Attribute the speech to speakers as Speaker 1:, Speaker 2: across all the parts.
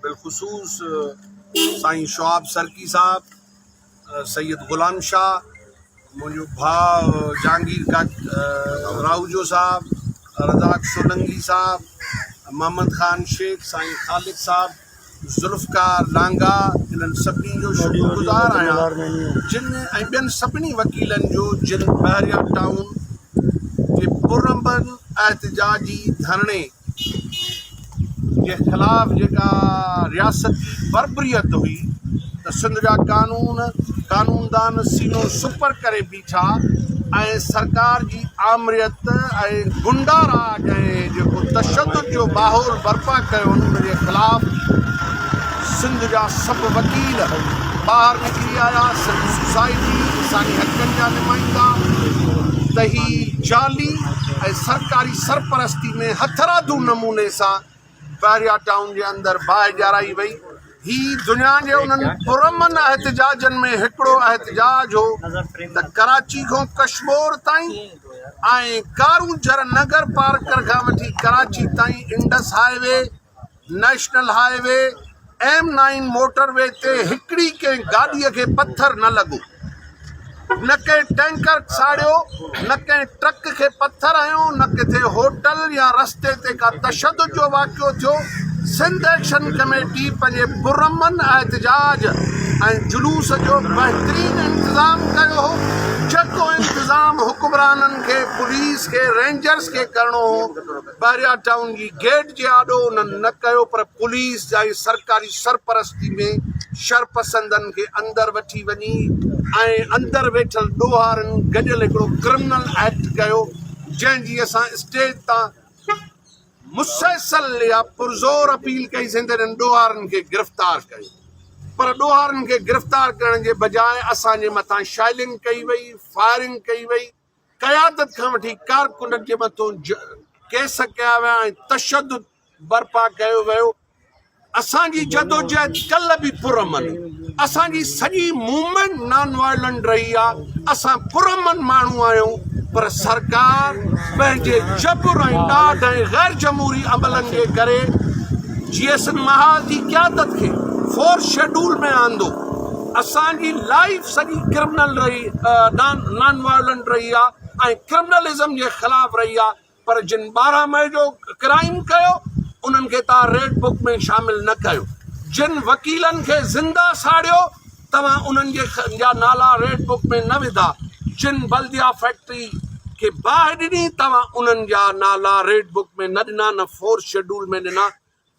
Speaker 1: बिलखुसूस साईं शोआब सरकी साहब, सैयद गुलाम शाह, मुझे भाव जहांगीर का राउजो साहब, रज़ाक सोलंगी साहब, मोहम्मद खान शेख, साईं खालिद साहब, जुल्फ़कार लांगा, इन्हनि सभिनी जो शुक्रगुज़ार आहियां जिन ऐं ॿियनि सभिनी वकीलनि जो जिन बहरिया टाउन के पुरअमन एहतजाजी धरणे के ख़िलाफ़ जेका रियासती बरबरीत हुई त सिंध जा कानूनदान सीनो सुपर करे बीठा ऐं सरकार जी आमरियत ऐं गुंडा राज ऐं जेको तशद्दुद जो माहौल बर्पा कयो उन जे ख़िलाफ़ सिंध जा सभु वकील ॿाहिरि निकिरी आया। सिंध सोसाइटी, इंसानी हक़नि जा नुमाइंदा त ही जाली ऐं सरकारी सरपरस्ती में हथरादू नमूने सां बहरिया टाउन जे अंदरि बाहि ॼाराई वई। ही दुनिया जे उन्हनि पुरअमन एहतजाजनि में हिकिड़ो एहतजाज हो त कराची खां कश्मीर ताईं ऐं कारूंझर नगर पार्कर खां वठी कराची ताईं Indus highway, national highway, M9 motorway ते हिकिड़ी कंहिं गाॾीअ खे पत्थर न लॻो, न कंहिं टैंकर साड़ियो, न कंहिं ट्रक खे पत्थर हयो, न किथे होटल या रस्ते ते का तशद्दुद जो वाक़ियो थियो। सिंध एक्शन कमेटी पंहिंजे पुरअमन एहतजाज ऐं जुलूस जो बहितरीन इंतज़ाम कयो हो, जेको इंतज़ाम हुक्मराननि खे, पुलिस खे, रेंजर्स खे करिणो हो। बहरिया टाउन जी गेट जे आॾो उन्हनि न कयो, पर पुलिस ऐं सरकारी सरपरस्ती में शरपसंदनि खे अंदरि वठी वञी ऐं अंदरि वेठल ॾोहारनि गॾियल हिकिड़ो क्रिमिनल एक्ट कयो, जंहिंजी असां स्टेज तां मुसलसल या पुरज़ोर अपील कईसीं त हिननि ॾोहारनि खे गिरफ़्तार कयो। पर ॾोहारनि खे गिरफ़्तार करण जे बजाए असांजे मथां शाइलिंग कई वई, फायरिंग कई वई, क़यादत खां वठी कारकुननि जे मथां केस कया विया ऐं तशद्दुद बर्पा कयो वियो। असांजी जदोजहद कल्ह बि पुरअमन, असांजी सॼी मूवमेंट नॉन वायलेंट रही आहे। असां पुरअमन माण्हू आहियूं, पर सरकार पंहिंजे जबर ऐं ॾाढ ऐं गैर जमहूरी अमलनि जे करे GSN महाल जी क़यादत खे 4th शेड्यूल में आंदो। असांजी लाइफ सॼी क्रिमिनल रही, नॉन वायलेंट रही आहे ऐं क्रिमिनलिज़म जे ख़िलाफ़ रही आहे। पर जिन 12 मई जो क्राइम कयो उन्हनि खे तव्हां रेड बुक में शामिल न कयो। जिन वकीलनि खे ज़िंदा साड़ियो तव्हां उन्हनि जा नाला रेड बुक में न विधा। जिन बल्दिया फैक्ट्री खे बाहि ॾिनी तव्हां उन्हनि जा नाला रेड बुक में न ॾिना, न 4th शेड्यूल में ॾिना।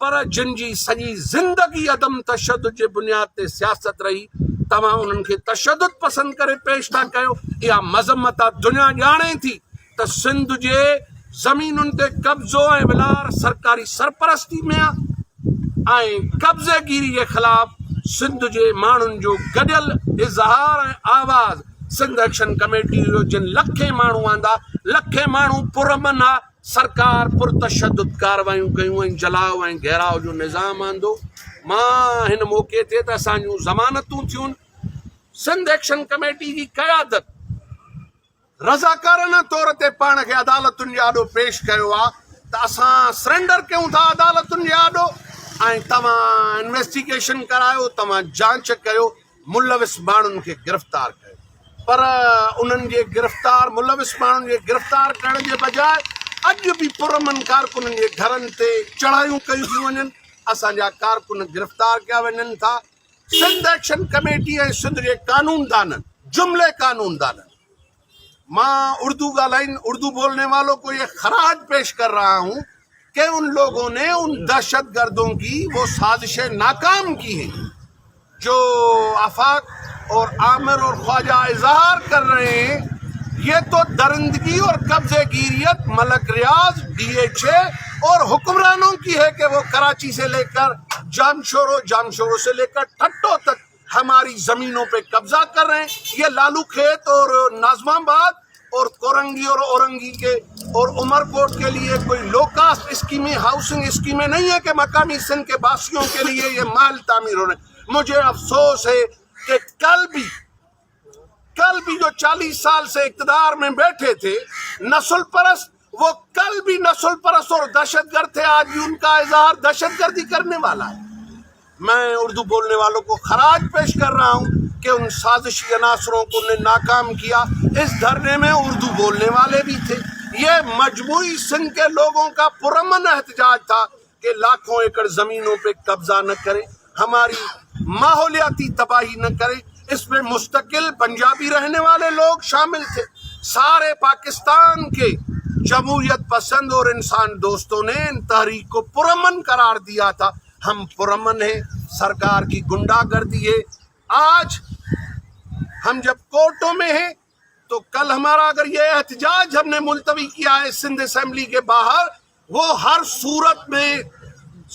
Speaker 1: पर जिन जी सॼी ज़िंदगी अदम तशद्दुद जे बुनियाद ते सियासत रही, तव्हां उन्हनि खे तशद्दुद पसंदि करे पेश था कयो। इहा मज़म्मत आहे, दुनिया ॼाणे थी त सिंध जे ज़मीनुनि ते कब्ज़ो ऐं विलार सरकारी सरपरस्ती में आहे ऐं कब्ज़ेगिरी जे ख़िलाफ़ सिंध जे माण्हुनि जो गॾियल इज़हार ऐं आवाज़ सिंध एक्शन कमेटी जो जिन लखे माण्हू आंदा, लखे माण्हू पुरअमन आहे। सरकार पुरतशद्दुद कार्रवायूं कयूं ऐं जलाओ ऐं घेराव जो निज़ाम आंदो। मां हिन मौक़े ते त असांजूं ज़मानतूं थियूं। सिंध एक्शन कमेटी जी क़यादत रज़ाकाराना तौर ते पाण खे अदालतुनि जे आॾो पेश कयो आहे त असां सरेंडर कयूं था अदालतुनि जे आॾो ऐं तव्हां इन्वेस्टिगेशन करायो, तव्हां जांच कयो, मुलविस माण्हुनि खे गिरफ़्तार कयो। पर उन्हनि जे मुलविस माण्हुनि जे गिरफ़्तार करण जे बजाए अॼु बि पुरअमन कारकुननि जे घरनि ते चढ़ायूं कयूं थियूं वञनि, असांजा कारकुन गिरफ़्तार कया वञनि था। सिंध एक्शन कमेटी ऐं सिंध जे कानूनदाननि, जुमले कानूनदाननि, मां उर्दू बोलने वालों को ये खराज पेश कर रहा हूँ कि उन लोगों ने उन दहशतगर्दों की वो साजिशें नाकाम की हैं जो आफाक और आमिर और ख्वाजा इजहार कर रहे हैं। ये तो दरिंदगी और कब्जेगिरियत मलक रियाज, DHA और हुक्मरानों की है कि वो कराची से लेकर जानशोरों से लेकर ठट्टो तक हमारी जमीनों पे कब्जा कर रहे हैं। ये लालू खेत और नाजमाबाद और कोरंगी और औरंगी के और उमरकोट के लिए कोई लो कास्ट स्कीमें, हाउसिंग स्कीमें नहीं है कि मकामी सिंध के वासियों के लिए ये महल तामीर हो रहे हैं। मुझे अफसोस है कि कल भी जो 40 साल से इक़्तिदार में बैठे थे नस्ल परस्त, वो कल भी नस्ल परस्त और दहशतगर्द थे, आज भी उनका इजहार दहशतगर्दी करने वाला है। میں اردو بولنے والوں کو خراج پیش کر رہا ہوں کہ ان سازشی عناصروں کو نے ناکام کیا. اس دھرنے میں اردو بولنے والے بھی تھے. یہ مجموعی سندھ کے لوگوں کا پرامن احتجاج تھا کہ لاکھوں ایکڑ زمینوں پہ قبضہ نہ کرے, ہماری ماحولیاتی تباہی نہ کرے. اس میں مستقل پنجابی رہنے والے لوگ شامل تھے. سارے پاکستان کے جمہوریت پسند اور انسان دوستوں نے ان تحریک کو پرامن قرار دیا تھا. ہم پرامن ہیں, سرکار کی گنڈا گردی ہے. آج ہم جب کورٹوں میں ہیں تو کل ہمارا اگر یہ احتجاج ہم نے ملتوی کیا ہے سندھ اسمبلی کے باہر, وہ ہر صورت میں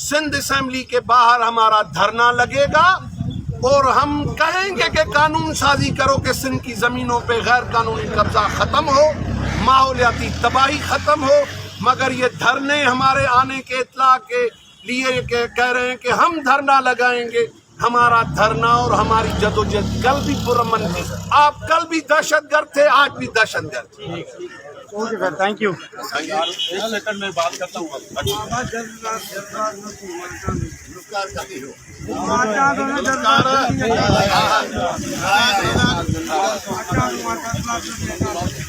Speaker 1: سندھ اسمبلی کے باہر ہمارا دھرنا لگے گا اور ہم کہیں گے کہ قانون سازی کرو کہ سندھ کی زمینوں پہ غیر قانونی قبضہ ختم ہو, ماحولیاتی تباہی ختم ہو. مگر یہ دھرنے ہمارے آنے کے اطلاع کے لیے کہہ رہے ہیں کہ ہم دھرنا لگائیں گے. ہمارا دھرنا اور ہماری جدوجہد کل بھی پرامن تھی. آپ کل بھی دہشت گرد تھے, آج بھی دہشت گرد تھے.
Speaker 2: Okay sir, thank you.
Speaker 3: ایک سیکنڈ میں بات کرتا ہوں.